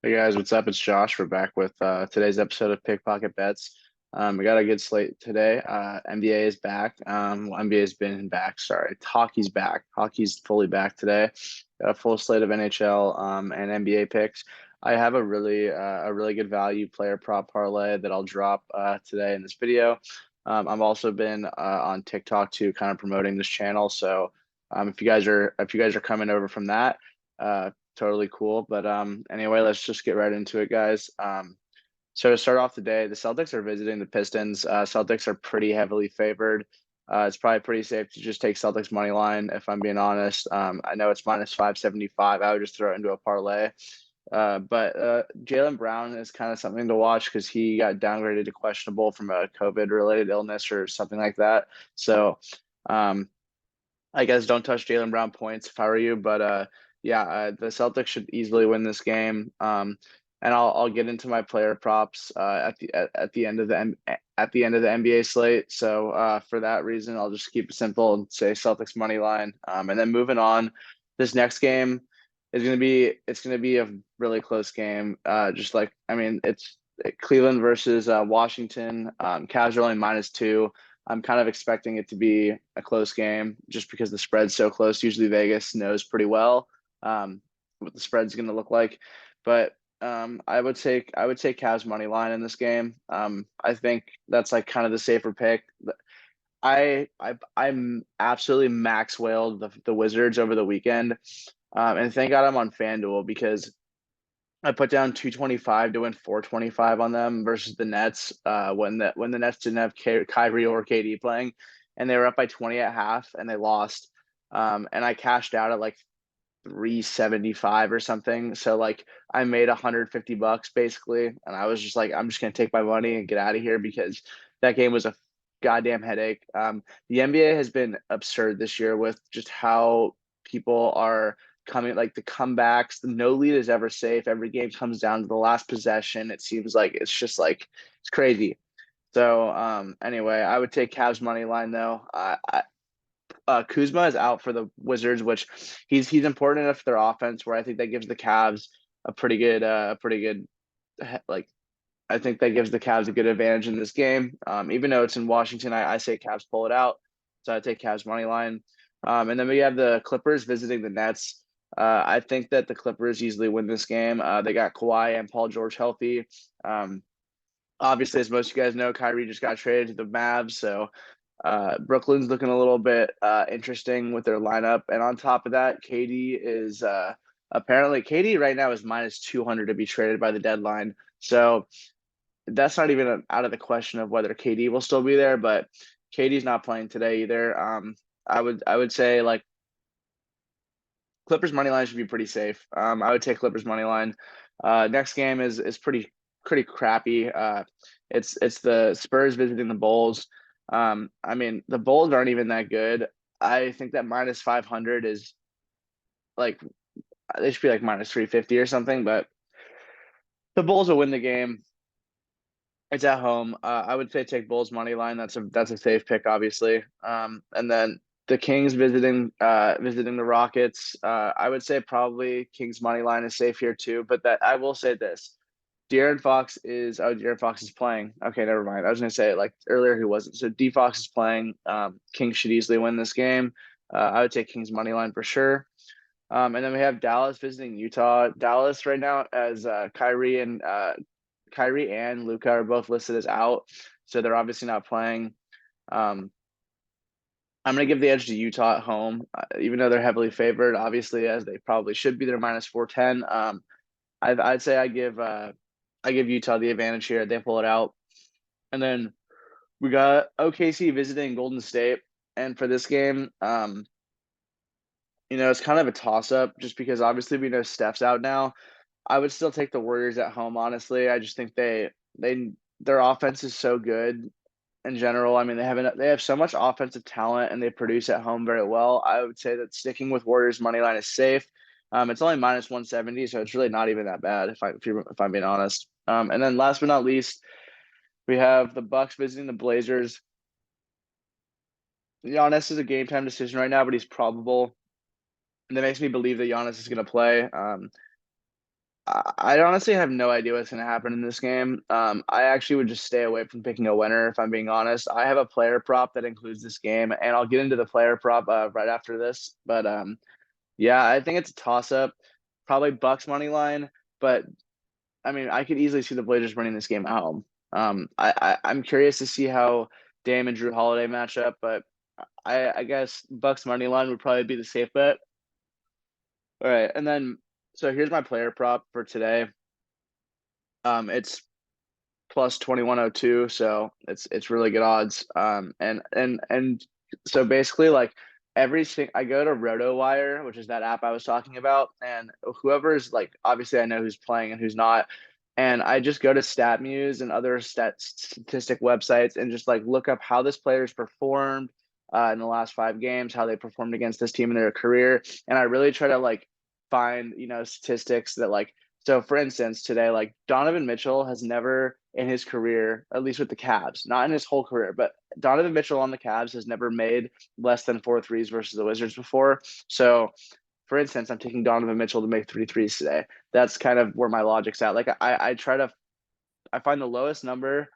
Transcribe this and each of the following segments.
Hey guys, what's up? It's Josh. We're back with today's episode of Pickpocket Bets. We got a good slate today. NBA is back. Well, NBA has been back. Sorry, hockey's back. Hockey's fully back today. Got a full slate of NHL and NBA picks. I have a really good value player prop parlay that I'll drop today in this video. I've also been on TikTok too, kind of promoting this channel. So if you guys are coming over from that. Totally cool. But anyway, let's just get right into it, guys. So to start off the day, the Celtics are visiting the Pistons. Celtics are pretty heavily favored. It's probably pretty safe to just take Celtics money line if I'm being honest. I know it's minus 575. I would just throw it into a parlay. But Jaylen Brown is kind of something to watch because he got downgraded to questionable from a COVID related illness or something like that. So um, I guess don't touch Jaylen Brown points if I were you, but yeah, the Celtics should easily win this game. And I'll get into my player props at the end of the NBA slate. So for that reason, I'll just keep it simple and say Celtics money line. And then moving on, this next game is gonna be a really close game. Just like I mean, it's Cleveland versus Washington. Cavs are only -2. I'm kind of expecting it to be a close game just because the spread's so close. Usually Vegas knows pretty well what the spread's going to look like, but I would take Cavs money line in this game. I think that's like kind of the safer pick. I'm absolutely max whaled the Wizards over the weekend, and thank God I'm on FanDuel because I put down 225 to win 425 on them versus the Nets when the Nets didn't have Kyrie or KD playing, and they were up by 20 at half and they lost. And I cashed out at like 375 or something. So like I made 150 bucks basically, and I was just like, I'm just gonna take my money and get out of here because that game was a goddamn headache. The NBA has been absurd this year with just how people are coming, like the comebacks. No lead is ever safe. Every game comes down to the last possession. It seems like it's just like it's crazy. So anyway, I would take Cavs money line though. Kuzma is out for the Wizards, which he's important enough for their offense where I think that gives the Cavs a pretty good like I think that gives the Cavs a good advantage in this game. Even though it's in Washington, I say Cavs pull it out. So I take Cavs money line. And then we have the Clippers visiting the Nets. I think that the Clippers easily win this game. They got Kawhi and Paul George healthy. Um, Obviously, as most of you guys know, Kyrie just got traded to the Mavs, so Brooklyn's looking a little bit interesting with their lineup. And on top of that, KD is apparently KD right now is minus 200 to be traded by the deadline. So that's not even out of the question of whether KD will still be there, but KD's not playing today either. I would say like Clippers money line should be pretty safe. I would take Clippers money line. Next game is pretty crappy. It's the Spurs visiting the Bulls. I mean the Bulls aren't even that good. I think that minus 500 is like they should be like minus 350 or something. But the Bulls will win the game. It's at home. I would say take Bulls money line. That's a safe pick, obviously. And then the Kings visiting the Rockets. I would say probably Kings money line is safe here too. But that I will say this: De'Aaron Fox is playing. Okay, never mind. I was gonna say like earlier he wasn't. So D Fox is playing. Kings should easily win this game. I would take Kings money line for sure. And then we have Dallas visiting Utah. Dallas right now as Kyrie and Luca are both listed as out, so they're obviously not playing. Um, I'm going to give the edge to Utah at home, even though they're heavily favored, obviously, as they probably should be. They're minus 410. I'd say I give Utah the advantage here. They pull it out. And then we got OKC visiting Golden State. And for this game, it's kind of a toss up just because obviously we know Steph's out now. I would still take the Warriors at home, honestly. I just think they their offense is so good in general. I mean, they have so much offensive talent and they produce at home very well. I would say that sticking with Warriors money line is safe. It's only minus 170, so it's really not even that bad if I'm being honest. And then last but not least, we have the Bucks visiting the Blazers. Giannis is a game time decision right now, but he's probable. And that makes me believe that Giannis is going to play. I honestly have no idea what's going to happen in this game. I actually would just stay away from picking a winner if I'm being honest. I have a player prop that includes this game, and I'll get into the player prop right after this. But yeah, I think it's a toss up. Probably Bucks money line, but I mean, I could easily see the Blazers winning this game at home. I'm curious to see how Dame and Drew Holiday match up, but I guess Bucks money line would probably be the safe bet. All right, and then so here's my player prop for today. It's plus 2102, so it's really good odds. And so basically like everything I go to RotoWire, which is that app I was talking about, and whoever's like obviously I know who's playing and who's not. And I just go to StatMuse and other statistic websites and just like look up how this player's performed in the last 5 games, how they performed against this team in their career. And I really try to like find, statistics that like so for instance, today, like Donovan Mitchell has never in his career, at least with the Cavs, not in his whole career, but Donovan Mitchell on the Cavs has never made less than 4 threes versus the Wizards before. So for instance, I'm taking Donovan Mitchell to make 3 threes today. That's kind of where my logic's at. Like I try to I find the lowest number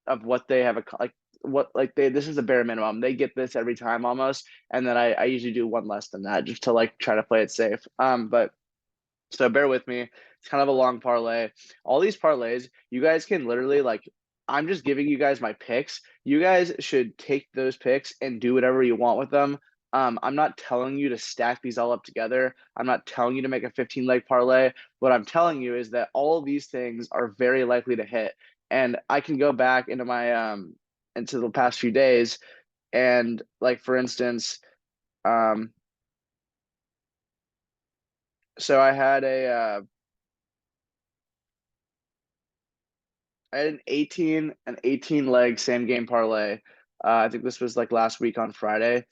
of what they have like what like they this is the bare minimum. They get this every time almost, and then I usually do one less than that just to like try to play it safe. But so bear with me. It's kind of a long parlay. All these parlays, you guys can literally like I'm just giving you guys my picks. You guys should take those picks and do whatever you want with them. I'm not telling you to stack these all up together. I'm not telling you to make a 15 leg parlay. What I'm telling you is that all of these things are very likely to hit. And I can go back into my into the past few days and like for instance, um so I had an 18 leg same game parlay. I think this was like last week on Friday.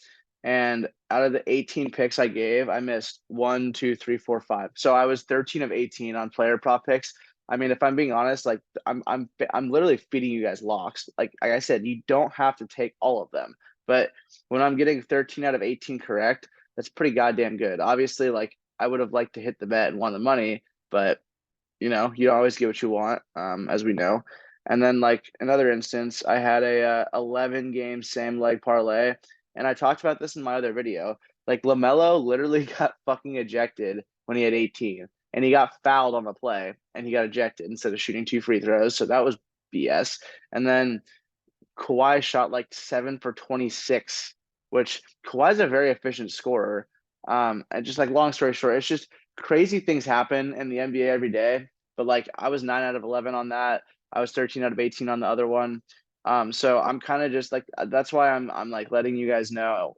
And out of the 18 picks I gave, I missed one, two, three, four, five. So I was 13 of 18 on player prop picks. I mean, if I'm being honest, like I'm literally feeding you guys locks. Like I said, you don't have to take all of them. But when I'm getting 13 out of 18 correct, that's pretty goddamn good. Obviously, like I would have liked to hit the bet and won the money, but you always get what you want, as we know. And then like another instance, I had a 11 game same leg parlay, and I talked about this in my other video. Like LaMelo literally got fucking ejected when he had 18, and he got fouled on the play, and he got ejected instead of shooting 2 free throws. So that was BS. And then Kawhi shot like 7 for 26, which Kawhi's a very efficient scorer. And just like long story short, it's just crazy things happen in the NBA every day. But like I was 9 out of 11 on that. I was 13 out of 18 on the other one. So I'm kind of just like that's why I'm like letting you guys know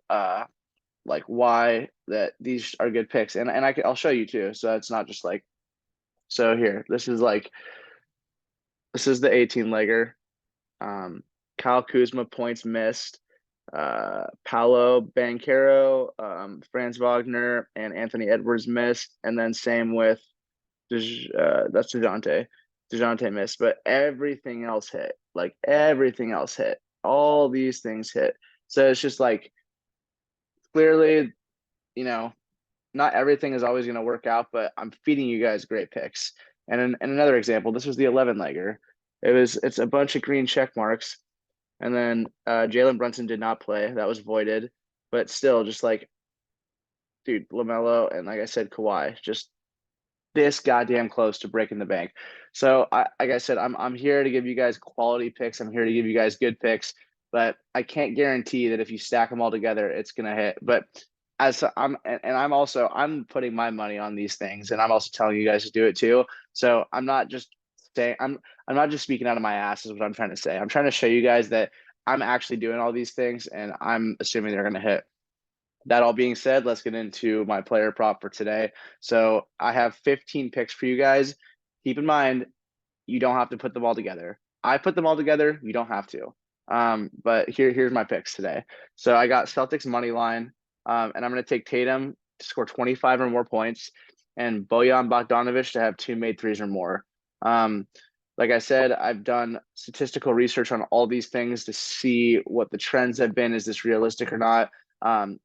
like why that these are good picks. And I'll show you too. So it's not just like so here. This is the 18 legger. Um, Kyle Kuzma points missed. Paolo Banchero, Franz Wagner, and Anthony Edwards missed, and then same with that's Dejounte. Dejounte missed, but everything else hit. Like everything else hit. All these things hit. So it's just like clearly, you know, not everything is always going to work out, but I'm feeding you guys great picks. And another example, this was the 11 legger. It's a bunch of green check marks. And then Jalen Brunson did not play. That was voided. But still, just like, dude, LaMelo and like I said, Kawhi, just this goddamn close to breaking the bank. So like I said, I'm here to give you guys quality picks. I'm here to give you guys good picks, but I can't guarantee that if you stack them all together, it's gonna hit. But as I'm putting my money on these things, and I'm also telling you guys to do it too. So I'm not just saying I'm not just speaking out of my ass is what I'm trying to say. I'm trying to show you guys that I'm actually doing all these things, and I'm assuming they're gonna hit. That all being said, let's get into my player prop for today. So I have 15 picks for you guys. Keep in mind, you don't have to put them all together. I put them all together. You don't have to. But here's my picks today. So I got Celtics money line, and I'm going to take Tatum to score 25 or more points, and Bojan Bogdanovic to have 2 made threes or more. Um, like I said, I've done statistical research on all these things to see what the trends have been. Is this realistic or not? And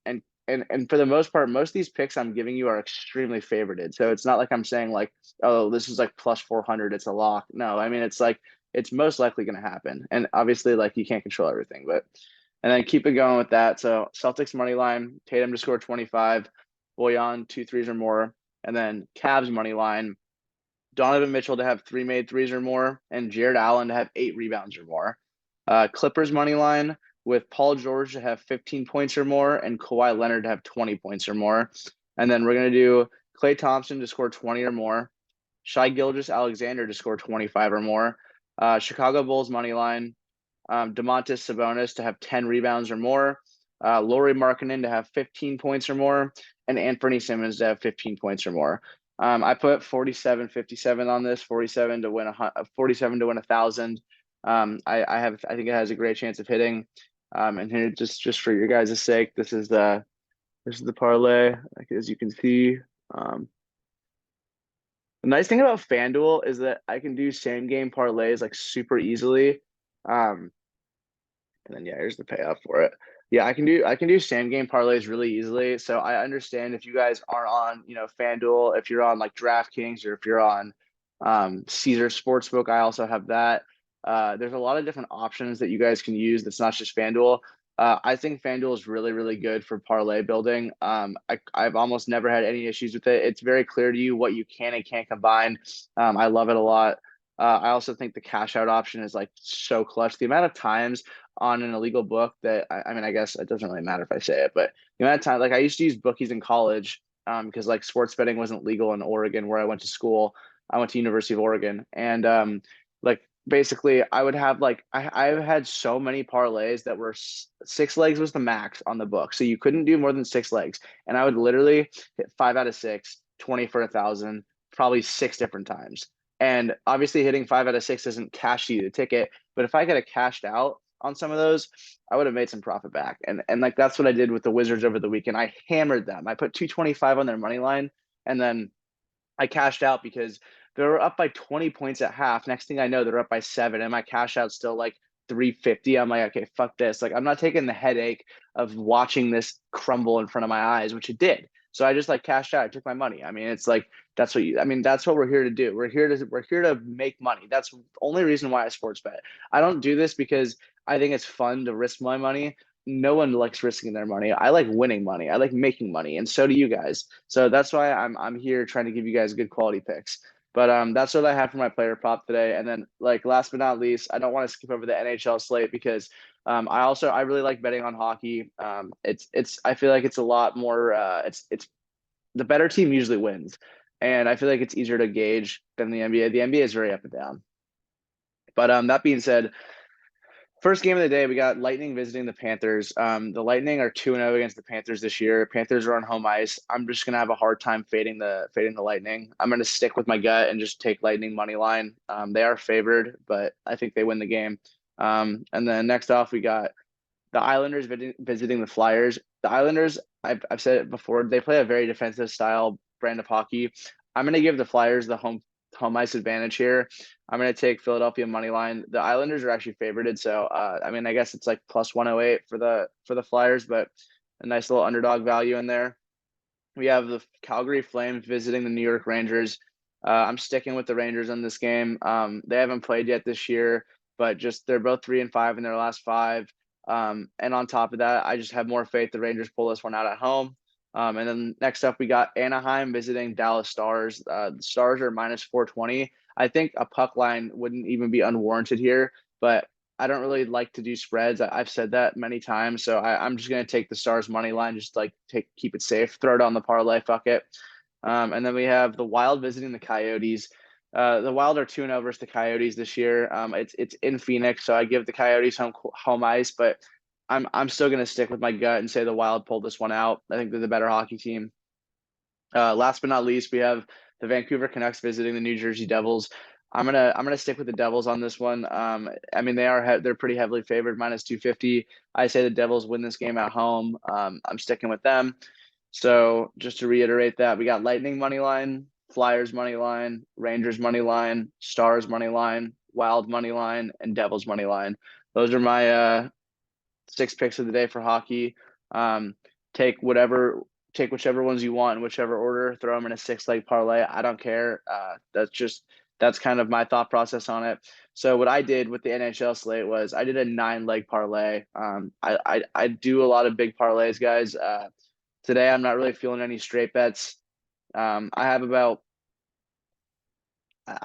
and for the most part, most of these picks I'm giving you are extremely favorited. So it's not like I'm saying like, oh, this is like plus 400, it's a lock. No, I mean it's like it's most likely going to happen. And obviously, like you can't control everything, but and then keep it going with that. So Celtics money line, Tatum to score 25, Boyan 2 threes or more, and then Cavs money line, Donovan Mitchell to have 3 made threes or more, and Jared Allen to have 8 rebounds or more. Clippers money line with Paul George to have 15 points or more, and Kawhi Leonard to have 20 points or more. And then we're gonna do Klay Thompson to score 20 or more, Shai Gilgeous-Alexander to score 25 or more. Chicago Bulls money line, Domantas Sabonis to have 10 rebounds or more, Lauri Markkanen to have 15 points or more, and Anthony Simmons to have 15 points or more. I put 47-57 on this, 47 to win 1,000. I think it has a great chance of hitting. And here just for your guys' sake, this is the parlay, like, as you can see. The nice thing about FanDuel is that I can do same game parlays like super easily. Um, and then yeah, here's the payoff for it. Yeah, I can do same game parlays really easily. So I understand if you guys are on, FanDuel, if you're on like DraftKings or if you're on Caesar Sportsbook, I also have that. There's a lot of different options that you guys can use that's not just FanDuel. I think FanDuel is really, really good for parlay building. I've almost never had any issues with it. It's very clear to you what you can and can't combine. I love it a lot. I also think the cash out option is like so clutch. The amount of times on an illegal book that I mean, I guess it doesn't really matter if I say it, but the amount of time, like I used to use bookies in college, because like sports betting wasn't legal in Oregon where I went to school. I went to University of Oregon, and like basically I would have like I've had so many parlays that were 6 legs was the max on the book, so you couldn't do more than 6 legs, and I would literally hit 5 out of 6, 20 for 1,000, probably 6 different times. And obviously, hitting 5 out of 6 doesn't cash you the ticket, but if I could have cashed out on some of those, I would have made some profit back. And like that's what I did with the Wizards over the weekend. I hammered them. I put 225 on their money line, and then I cashed out because they were up by 20 points at half. Next thing I know, they're up by 7, and my cash out's still like 350. I'm like, okay, fuck this. Like, I'm not taking the headache of watching this crumble in front of my eyes, which it did. So I just like cashed out. I took my money. I mean, it's like that's what we're here to do. We're here to make money. That's the only reason why I sports bet. I don't do this because I think it's fun to risk my money. No one likes risking their money. I like winning money. I like making money, and so do you guys. So that's why I'm here trying to give you guys good quality picks. But that's what I have for my player prop today. And then like last but not least, I don't want to skip over the NHL slate because I really like betting on hockey. It's I feel like it's a lot more it's the better team usually wins. And I feel like it's easier to gauge than the NBA. The NBA is very up and down. But that being said, first game of the day, we got Lightning visiting the Panthers. The Lightning are 2-0 against the Panthers this year. Panthers are on home ice. I'm just gonna have a hard time fading the Lightning. I'm gonna stick with my gut and just take Lightning money line. They are favored, but I think they win the game. And then next off, we got the Islanders visiting the Flyers. The Islanders, I've said it before, they play a very defensive style brand of hockey. I'm gonna give the Flyers the home ice advantage here. I'm going to take Philadelphia money line. The Islanders are actually favorited, so I mean, I guess it's like plus 108 for the Flyers, but a nice little underdog value in there. We have the Calgary Flames visiting the New York Rangers. I'm sticking with the Rangers in this game. They haven't played yet this year, but just they're both 3-5 in their last 5. And on top of that, I just have more faith the Rangers pull this one out at home. And then next up, we got Anaheim visiting Dallas Stars. The Stars are minus 420. I think a puck line wouldn't even be unwarranted here, but I don't really like to do spreads. I've said that many times, so I'm just gonna take the Stars money line, just like keep it safe, throw it on the parlay, fuck it. And then we have the Wild visiting the Coyotes. The Wild are 2-0 versus the Coyotes this year. It's in Phoenix, so I give the Coyotes home ice, but I'm still gonna stick with my gut and say the Wild pulled this one out. I think they're the better hockey team. Last but not least, we have the Vancouver Canucks visiting the New Jersey Devils. I'm gonna stick with the Devils on this one. I mean they're pretty heavily favored, minus 250. I say the Devils win this game at home. I'm sticking with them. So just to reiterate that, we got Lightning money line, Flyers money line, Rangers money line, Stars money line, Wild money line, and Devils money line. Those are my 6 picks of the day for hockey. take whichever ones you want in whichever order, throw them in a 6 leg parlay. I don't care. That's kind of my thought process on it. So what I did with the NHL slate was I did a 9 leg parlay. I do a lot of big parlays, guys. Today I'm not really feeling any straight bets. I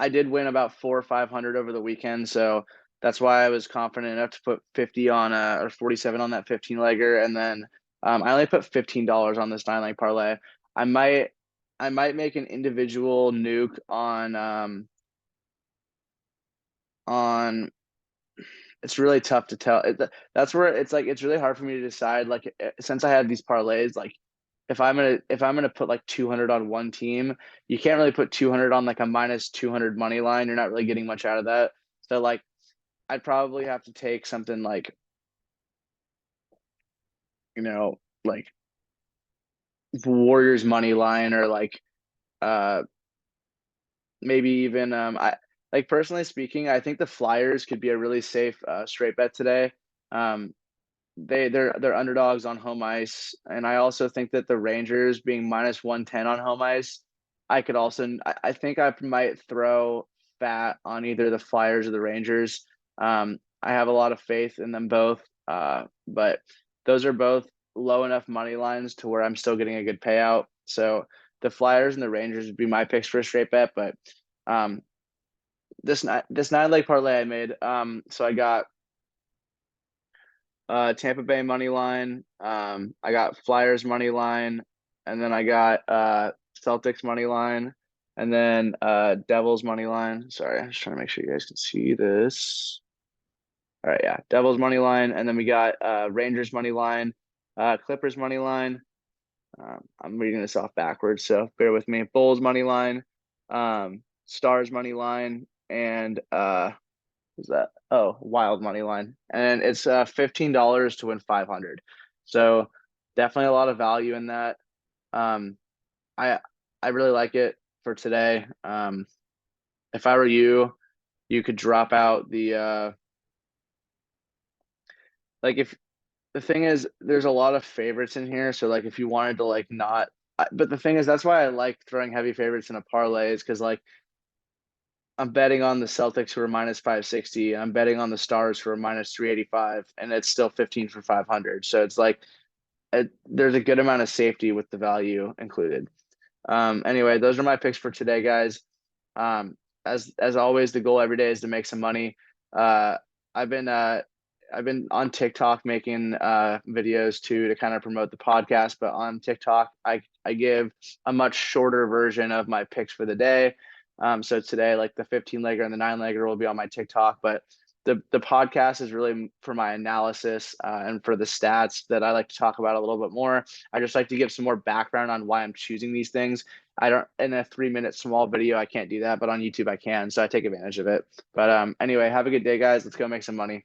did win about 400 or 500 over the weekend, so that's why I was confident enough to put 50 on or 47 on that 15 legger, and then I only put $15 on this 9 leg parlay. I might make an individual nuke on. It's really tough to tell. That's where it's like it's really hard for me to decide. Like since I had these parlays, like if I'm gonna put like 200 on one team, you can't really put 200 on like a minus 200 money line. You're not really getting much out of that. So like I'd probably have to take something like like Warriors money line or like uh maybe even I like personally speaking, I think the Flyers could be a really safe straight bet today. Um, they're underdogs on home ice, and I also think that the Rangers being minus 110 on home ice, I think I might throw fat on either the Flyers or the Rangers. I have a lot of faith in them both, but those are both low enough money lines to where I'm still getting a good payout. So the Flyers and the Rangers would be my picks for a straight bet, but um, this 9 leg parlay I made, so I got Tampa Bay money line. I got Flyers money line, and then I got Celtics money line, and then Devils money line. Sorry, I'm just trying to make sure you guys can see this. All right, yeah, Devils money line, and then we got Rangers money line, Clippers money line. I'm reading this off backwards, so bear with me. Bulls money line, Stars money line, and is that Wild money line, and it's $15 to win 500. So definitely a lot of value in that. um I I really like it for today. If I were you, you could drop out the like if the thing is there's a lot of favorites in here, so like if you wanted to like not but the thing is that's why I like throwing heavy favorites in a parlay is because like I'm betting on the Celtics who are minus 560. I'm betting on the Stars who are minus 385, and it's still 15 for 500. So it's like there's a good amount of safety with the value included. Anyway, those are my picks for today, guys. Um, as always, the goal every day is to make some money. Uh, I've been uh, I've been on TikTok making videos too to kind of promote the podcast, but on TikTok, I give a much shorter version of my picks for the day. So today, like the 15 legger and the 9 legger will be on my TikTok, but the podcast is really for my analysis and for the stats that I like to talk about a little bit more. I just like to give some more background on why I'm choosing these things. I don't in a 3 minute small video, I can't do that, but on YouTube I can. So I take advantage of it. But anyway, have a good day, guys. Let's go make some money.